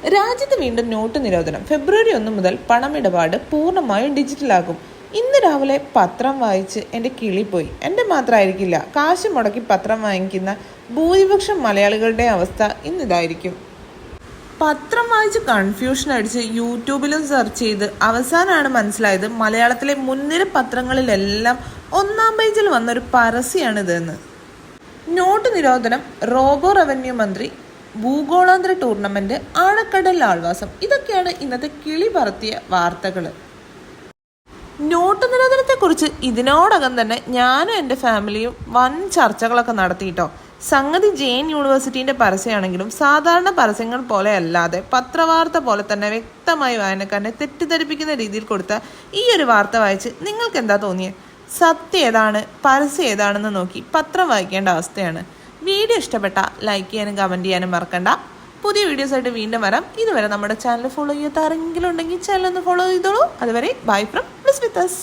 രാജ്യത്ത് വീണ്ടും നോട്ട് നിരോധനം. ഫെബ്രുവരി 1 മുതൽ പണമിടപാട് പൂർണ്ണമായും ഡിജിറ്റലാകും. ഇന്ന് രാവിലെ പത്രം വായിച്ച് എൻ്റെ കിളി പോയി. എൻ്റെ മാത്രമായിരിക്കില്ല, കാശ് മുടക്കി പത്രം വാങ്ങിക്കുന്ന ഭൂരിപക്ഷം മലയാളികളുടെ അവസ്ഥ ഇന്നിതായിരിക്കും. പത്രം വായിച്ച് കൺഫ്യൂഷൻ അടിച്ച് യൂട്യൂബിലും സെർച്ച് ചെയ്ത് അവസാനമാണ് മനസ്സിലായത് മലയാളത്തിലെ മുൻനിര പത്രങ്ങളിലെല്ലാം 1-ാം പേജിൽ വന്നൊരു പരസ്യമാണിതെന്ന്. നോട്ട് നിരോധനം, റോബോ റവന്യൂ മന്ത്രി, ഭൂഗോളാന്തര ടൂർണമെന്റ്, ആഴക്കടൽ ആൾവാസം, ഇതൊക്കെയാണ് ഇന്നത്തെ കിളി പറത്തിയ വാർത്തകൾ. നോട്ട് നിരോധനത്തെക്കുറിച്ച് ഇതിനോടകം തന്നെ ഞാനും എൻ്റെ ഫാമിലിയും വൻ ചർച്ചകളൊക്കെ നടത്തിയിട്ടോ. സംഗതി ജെയിൻ യൂണിവേഴ്സിറ്റീൻ്റെ പരസ്യമാണെങ്കിലും സാധാരണ പരസ്യങ്ങൾ പോലെ അല്ലാതെ പത്രവാർത്ത പോലെ തന്നെ വ്യക്തമായി വായനക്കാരനെ തെറ്റിദ്ധരിപ്പിക്കുന്ന രീതിയിൽ കൊടുത്ത ഈ ഒരു വാർത്ത വായിച്ച് നിങ്ങൾക്ക് എന്താ തോന്നിയത്? സത്യം ഏതാണ്, പരസ്യം ഏതാണെന്ന് നോക്കി പത്രം വായിക്കേണ്ട അവസ്ഥയാണ്. വീഡിയോ ഇഷ്ടപ്പെട്ട ലൈക്ക് ചെയ്യാനും കമൻറ്റ് ചെയ്യാനും മറക്കണ്ട. പുതിയ വീഡിയോസായിട്ട് വീണ്ടും വരാം. ഇതുവരെ നമ്മുടെ ചാനൽ ഫോളോ ചെയ്യാത്ത ആരെങ്കിലും ഉണ്ടെങ്കിൽ ചാനൽ ഒന്ന് ഫോളോ ചെയ്തോളൂ. അതുവരെ bye from Bliss with us.